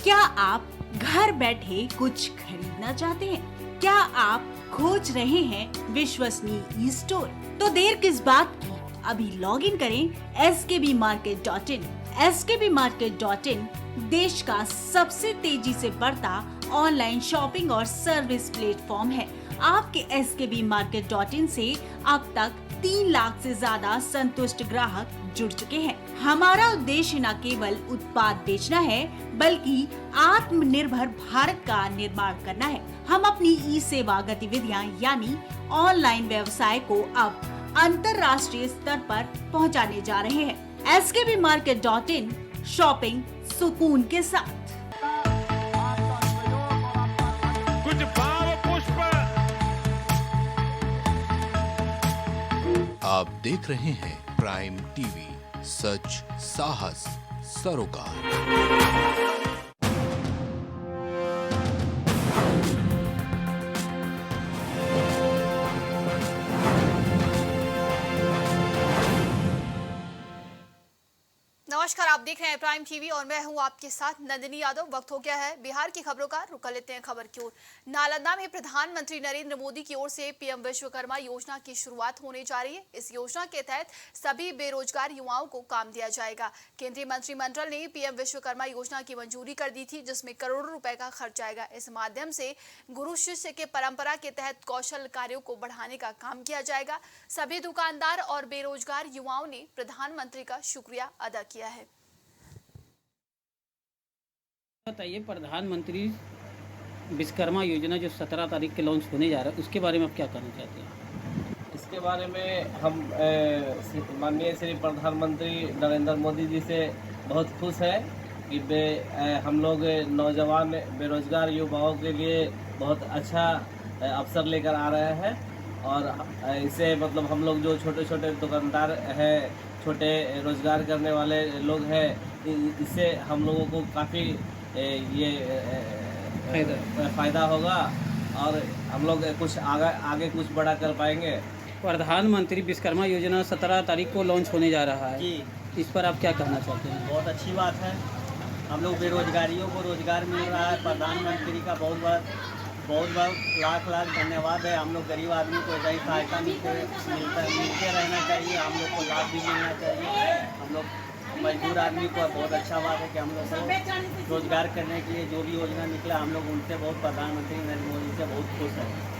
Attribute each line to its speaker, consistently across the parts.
Speaker 1: क्या आप घर बैठे कुछ खरीदना चाहते हैं? क्या आप खोज रहे हैं विश्वसनीय ई स्टोर? तो देर किस बात की, अभी लॉग इन करें skbmarket.in। skbmarket.in देश का सबसे तेजी से बढ़ता ऑनलाइन शॉपिंग और सर्विस प्लेटफॉर्म है। आपके skbmarket.in से अब तक 3 लाख से ज्यादा संतुष्ट ग्राहक जुड़ चुके हैं। हमारा उद्देश्य न केवल उत्पाद बेचना है, बल्कि आत्मनिर्भर भारत का निर्माण करना है। हम अपनी ई सेवा गतिविधियां यानी ऑनलाइन व्यवसाय को अब अंतर्राष्ट्रीय स्तर पर पहुंचाने जा रहे हैं। skbmarket.in शॉपिंग सुकून के साथ।
Speaker 2: कुछ भाव पुष्प।
Speaker 3: आप देख रहे हैं प्राइम टीवी, सच साहस सरोकार।
Speaker 4: नमस्कार, आप देख रहे हैं प्राइम टीवी और मैं हूं आपके साथ नंदिनी यादव। वक्त हो गया है बिहार की खबरों का। रुक लेते हैं खबर की ओर। नालंदा में प्रधानमंत्री नरेंद्र मोदी की ओर से पीएम विश्वकर्मा योजना की शुरुआत होने जा रही है। इस योजना के तहत सभी बेरोजगार युवाओं को काम दिया जाएगा। केंद्रीय मंत्रिमंडल ने पीएम विश्वकर्मा योजना की मंजूरी कर दी थी, जिसमें करोड़ों रुपए का खर्च आएगा। इस माध्यम से गुरु शिष्य के परंपरा के तहत कौशल कार्यों को बढ़ाने का काम किया जाएगा। सभी दुकानदार और बेरोजगार युवाओं ने प्रधानमंत्री का शुक्रिया अदा किया है।
Speaker 5: बताइए, प्रधानमंत्री विश्वकर्मा योजना जो 17 तारीख के लॉन्च होने जा रहा है, उसके बारे में आप क्या कहना चाहते हैं?
Speaker 6: इसके बारे में हम माननीय श्री प्रधानमंत्री नरेंद्र मोदी जी से बहुत खुश है कि हम लोग नौजवान बेरोजगार युवाओं के लिए बहुत अच्छा अवसर लेकर आ रहे हैं। और इसे मतलब हम लोग जो छोटे छोटे दुकानदार हैं, छोटे रोजगार करने वाले लोग हैं, इससे हम लोगों को काफ़ी ये फ़ायदा होगा और हम लोग कुछ आगे कुछ बड़ा कर पाएंगे।
Speaker 5: प्रधानमंत्री विश्वकर्मा योजना 17 तारीख को लॉन्च होने जा रहा है
Speaker 7: जी,
Speaker 5: इस पर आप क्या कहना चाहते हैं?
Speaker 7: बहुत अच्छी बात है। हम लोग बेरोजगारियों को रोजगार मिल रहा है। प्रधानमंत्री का बहुत लाख लाख धन्यवाद है। हम लोग गरीब आदमी को ऐसा ही सहायता मिलते रहना चाहिए। हम लोग को लाभ भी मिलना चाहिए। हम लोग मजदूर आदमी को बहुत अच्छा बात है कि हम लोग को रोजगार करने के लिए जो भी योजना निकला, हम लोग उनसे बहुत प्रधानमंत्री नरेंद्र मोदी से बहुत खुश हैं।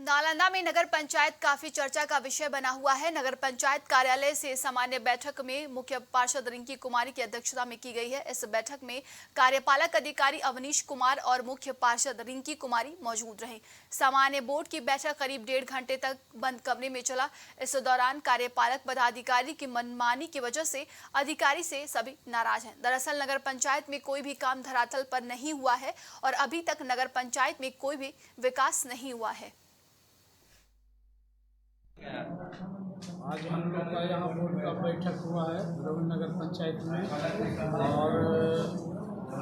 Speaker 4: नालंदा में नगर पंचायत काफी चर्चा का विषय बना हुआ है। नगर पंचायत कार्यालय से सामान्य बैठक में मुख्य पार्षद रिंकी कुमारी की अध्यक्षता में की गई है। इस बैठक में कार्यपालक अधिकारी अवनीश कुमार और मुख्य पार्षद रिंकी कुमारी मौजूद रहे। सामान्य बोर्ड की बैठक करीब 1.5 घंटे तक बंद कमरे में चला। इस दौरान कार्यपालक पदाधिकारी की मनमानी की वजह से अधिकारी से सभी नाराज हैं। दरअसल नगर पंचायत में कोई भी काम धरातल पर नहीं हुआ है और अभी तक नगर पंचायत में कोई भी विकास नहीं हुआ है।
Speaker 8: आज हम लोग का यहाँ बोर्ड का बैठक हुआ है रविनगर पंचायत में, और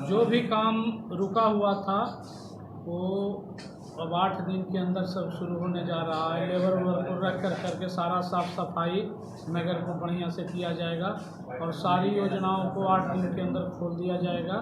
Speaker 8: जो भी काम रुका हुआ था वो अब 8 दिन के अंदर सब शुरू होने जा रहा है। लेबर वर्क को रख करके सारा साफ सफाई नगर को बढ़िया से किया जाएगा और सारी योजनाओं को 8 दिन के अंदर खोल दिया जाएगा।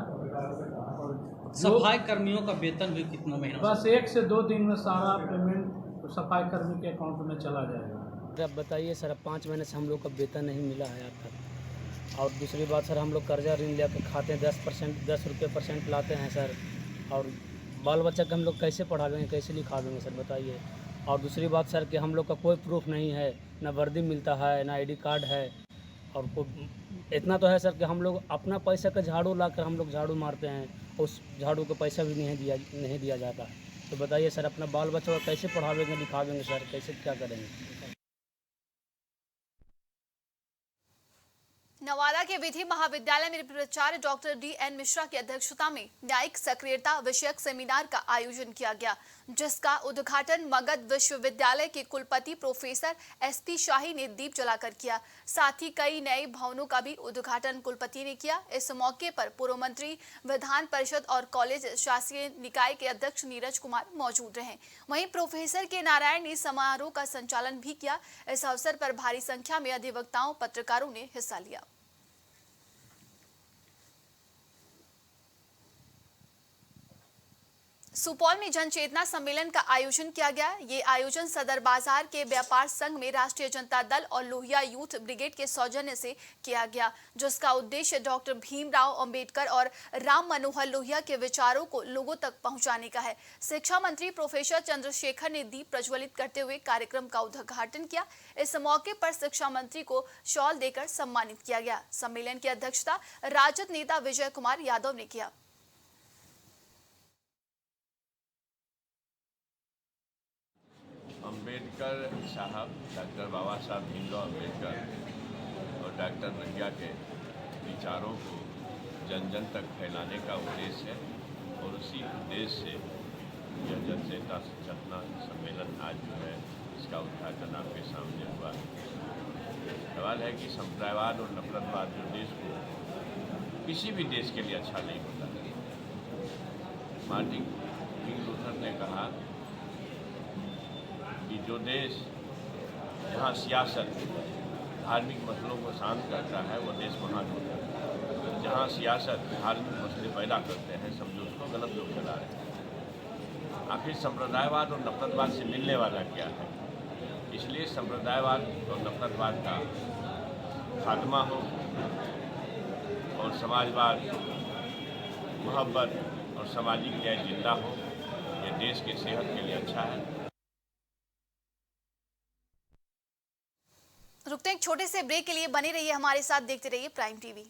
Speaker 9: सफाई कर्मियों का वेतन भी कितना महीना?
Speaker 8: बस 1 से 2 दिन में सारा पेमेंट सफाई कर्मी के अकाउंट में चला जाएगा।
Speaker 10: अब बताइए सर, अब 5 महीने से हम लोग का वेतन नहीं मिला है अब तक। और दूसरी बात सर, हम लोग कर्जा ऋण लेकर खाते हैं 10 रुपये % लाते हैं सर, और बाल बच्चा को हम लोग कैसे पढ़ावेंगे, कैसे लिखावेंगे सर बताइए। और दूसरी बात सर कि हम लोग का कोई प्रूफ नहीं है, ना वर्दी मिलता है, ना ID कार्ड है। और इतना तो है सर कि हम लोग अपना पैसा का झाड़ू लाकर हम लोग झाड़ू मारते हैं, उस झाड़ू का पैसा भी नहीं दिया जाता है। तो बताइए सर, अपना बाल बच्चा को कैसे पढ़ावेंगे लिखावेंगे सर, कैसे क्या करेंगे?
Speaker 4: नवादा के विधि महाविद्यालय में प्राचार्य डॉक्टर DN मिश्रा की अध्यक्षता में न्यायिक सक्रियता विषयक सेमिनार का आयोजन किया गया, जिसका उद्घाटन मगध विश्वविद्यालय के कुलपति प्रोफेसर SP शाही ने दीप जलाकर किया। साथ ही कई नए भवनों का भी उद्घाटन कुलपति ने किया। इस मौके पर पूर्व मंत्री, विधान परिषद और कॉलेज शासकीय निकाय के अध्यक्ष नीरज कुमार मौजूद रहे। वहीं प्रोफेसर के नारायण ने समारोह का संचालन भी किया। इस अवसर पर भारी संख्या में अधिवक्ताओं, पत्रकारों ने हिस्सा लिया। सुपौल में जन चेतना सम्मेलन का आयोजन किया गया। ये आयोजन सदर बाजार के व्यापार संघ में राष्ट्रीय जनता दल और लोहिया यूथ ब्रिगेड के सौजन्य से किया गया, जिसका उद्देश्य डॉक्टर भीमराव अंबेडकर और राम मनोहर लोहिया के विचारों को लोगों तक पहुंचाने का है। शिक्षा मंत्री प्रोफेसर चंद्रशेखर ने दीप प्रज्वलित करते हुए कार्यक्रम का उद्घाटन किया। इस मौके पर शिक्षा मंत्री को शॉल देकर सम्मानित किया गया। सम्मेलन की अध्यक्षता राजद नेता विजय कुमार यादव ने किया।
Speaker 11: अम्बेडकर साहब, डॉक्टर बाबा साहब भीमराव अम्बेडकर और डॉक्टर लोहिया के विचारों को जन जन तक फैलाने का उद्देश्य है और उसी उद्देश्य से यह जन चेतना सम्मेलन आज जो है इसका उद्घाटन आपके सामने हुआ। सवाल है कि संप्रदायवाद और नफरतवाद जो देश को किसी भी देश के लिए अच्छा नहीं होता। मार्टिन लूथर ने कहा कि जो देश जहाँ सियासत धार्मिक मसलों को शांत करता है वो देश महान होता है। जहाँ सियासत धार्मिक मसले पैदा करते हैं समझो उसको गलत लोग चला रहे हैं। आखिर संप्रदायवाद और नफरतवाद से मिलने वाला क्या है? इसलिए संप्रदायवाद और नफरतवाद का खात्मा हो और समाजवाद, मोहब्बत और सामाजिक न्याय जिंदा हो, ये देश के सेहत के लिए अच्छा है।
Speaker 4: रुकते हैं एक छोटे से ब्रेक के लिए। बने रहिए हमारे साथ, देखते रहिए प्राइम टीवी।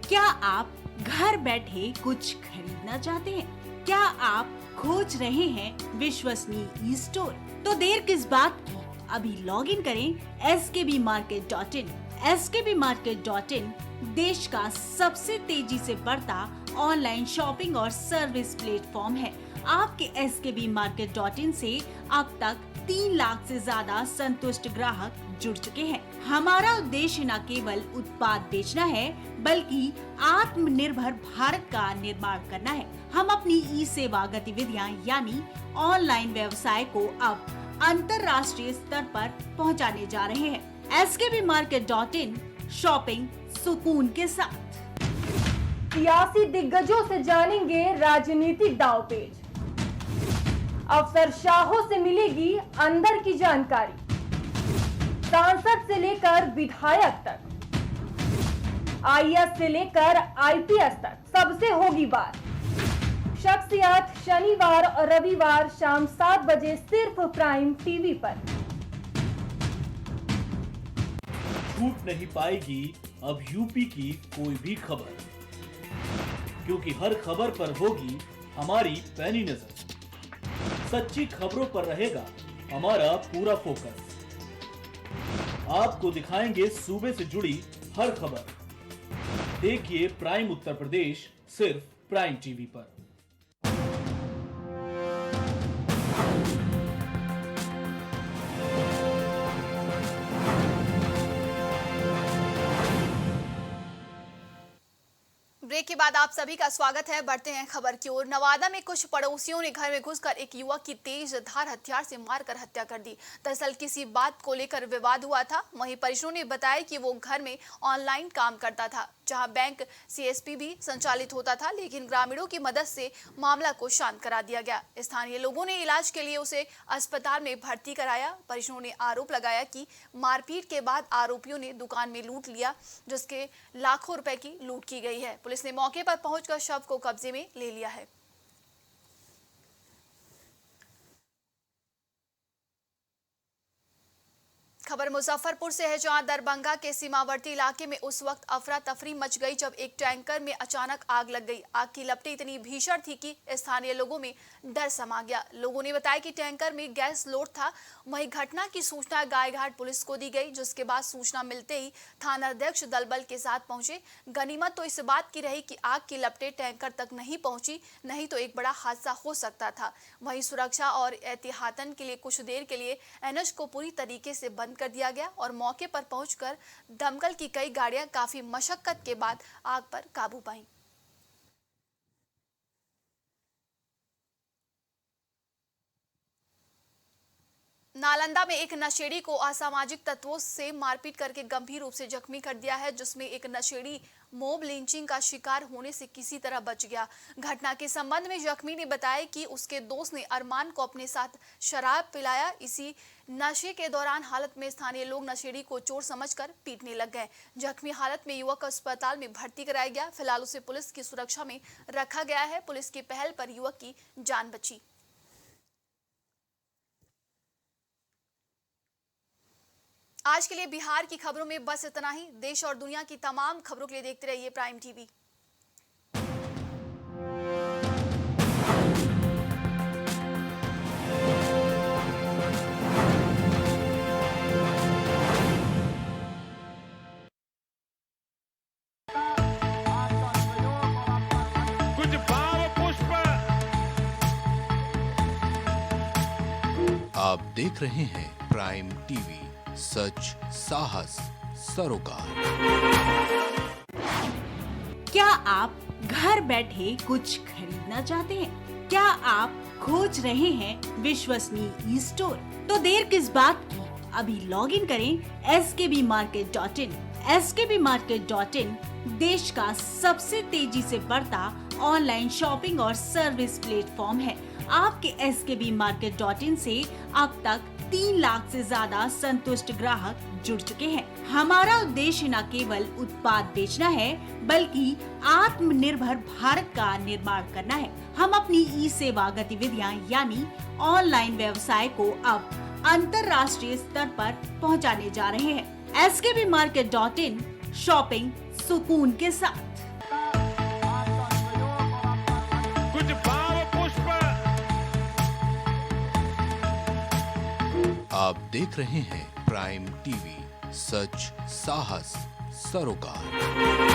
Speaker 1: क्या आप घर बैठे कुछ खरीदना चाहते हैं? क्या आप खोज रहे हैं विश्वसनीय स्टोर? तो देर किस बात की, अभी लॉग इन करें skbmarket.in। skbmarket.in देश का सबसे तेजी से बढ़ता ऑनलाइन शॉपिंग और सर्विस प्लेटफॉर्म है। आपके skbmarket.in से अब तक 3 लाख से ज्यादा संतुष्ट ग्राहक जुड़ चुके हैं। हमारा उद्देश्य न केवल उत्पाद बेचना है बल्कि आत्मनिर्भर भारत का निर्माण करना है। हम अपनी ई सेवा गतिविधियां यानी ऑनलाइन व्यवसाय को अब अंतर्राष्ट्रीय स्तर पर पहुंचाने जा रहे हैं। skbmarket.in शॉपिंग सुकून के साथ।
Speaker 12: सियासी दिग्गजों से जानेंगे राजनीतिक दांवपेच। अफसरशाहों से मिलेगी अंदर की जानकारी। सांसद से लेकर विधायक तक, आईएएस से लेकर आईपीएस तक सबसे होगी बात। शख्सियत शनिवार और रविवार शाम 7 बजे सिर्फ प्राइम टीवी पर।
Speaker 13: छूट नहीं पाएगी अब यूपी की कोई भी खबर, क्योंकि हर खबर पर होगी हमारी पैनी नजर। सच्ची खबरों पर रहेगा हमारा पूरा फोकस। आपको दिखाएंगे सूबे से जुड़ी हर खबर। देखिए प्राइम उत्तर प्रदेश सिर्फ प्राइम टीवी पर।
Speaker 4: ब्रेक के बाद आप सभी का स्वागत है। बढ़ते हैं खबर की ओर। नवादा में कुछ पड़ोसियों ने घर में घुसकर एक युवक की तेज धार हथियार से मारकर हत्या कर दी। दरअसल किसी बात को लेकर विवाद हुआ था। वहीं परिजनों ने बताया कि वो घर में ऑनलाइन काम करता था, जहां बैंक सीएसपी भी संचालित होता था, लेकिन ग्रामीणों की मदद से मामला को शांत करा दिया गया। स्थानीय लोगों ने इलाज के लिए उसे अस्पताल में भर्ती कराया। परिजनों ने आरोप लगाया कि मारपीट के बाद आरोपियों ने दुकान में लूट लिया, जिसके लाखों रुपए की लूट की गई है। पुलिस ने मौके पर पहुंचकर शव को कब्जे में ले लिया है। खबर मुजफ्फरपुर से है, जहां दरभंगा के सीमावर्ती इलाके में उस वक्त अफरा तफरी मच गई जब एक टैंकर में अचानक आग लग गई। आग की लपटें इतनी भीषण थी कि स्थानीय लोगों में डर समा गया। लोगों ने बताया कि टैंकर में गैस लोड था। वहीं घटना की सूचना गायघाट पुलिस को दी गई, जिसके बाद सूचना मिलते ही थानाध्यक्ष दलबल के साथ पहुंचे। गनीमत तो इस बात की रही कि आग की लपटें टैंकर तक नहीं पहुंची, नहीं तो एक बड़ा हादसा हो सकता था। वहीं सुरक्षा और एहतियातन के लिए कुछ देर के लिए एनएच को पूरी तरीके से बंद कर दिया गया और मौके पर पहुंचकर दमकल की कई गाड़ियां काफी मशक्कत के बाद आग पर काबू पाईं। नालंदा में एक नशेड़ी को असामाजिक तत्वों से मारपीट करके गंभीर रूप से जख्मी कर दिया है, जिसमें एक नशेड़ी मॉब लिंचिंग का शिकार होने से किसी तरह बच गया। घटना के संबंध में जख्मी ने बताया कि उसके दोस्त ने अरमान को अपने साथ शराब पिलाया। इसी नशे के दौरान हालत में स्थानीय लोग नशेड़ी को चोर समझकर पीटने लग गए। जख्मी हालत में युवक को अस्पताल में भर्ती कराया गया। फिलहाल उसे पुलिस की सुरक्षा में रखा गया है। पुलिस की पहल पर युवक की जान बची। आज के लिए बिहार की खबरों में बस इतना ही। देश और दुनिया की तमाम खबरों के लिए देखते रहिए प्राइम टीवी।
Speaker 2: कुछ भाव पुष्प।
Speaker 3: आप देख रहे हैं प्राइम टीवी, सच साहस सरोकार।
Speaker 1: क्या आप घर बैठे कुछ खरीदना चाहते हैं? क्या आप खोज रहे हैं विश्वसनीय स्टोर? तो देर किस बात की, अभी लॉग इन करें skbmarket.in। skbmarket.in देश का सबसे तेजी से बढ़ता ऑनलाइन शॉपिंग और सर्विस प्लेटफॉर्म है। आपके skbmarket.in से अब तक 3 लाख से ज्यादा संतुष्ट ग्राहक जुड़ चुके हैं। हमारा उद्देश्य न केवल उत्पाद बेचना है, बल्कि आत्मनिर्भर भारत का निर्माण करना है। हम अपनी ई सेवा गतिविधियां यानी ऑनलाइन व्यवसाय को अब अंतर्राष्ट्रीय स्तर पर पहुंचाने जा रहे हैं। skbmarket.in, शॉपिंग सुकून के साथ।
Speaker 2: कुछ भाव पुष्प।
Speaker 3: आप देख रहे हैं प्राइम टीवी, सच साहस सरोकार।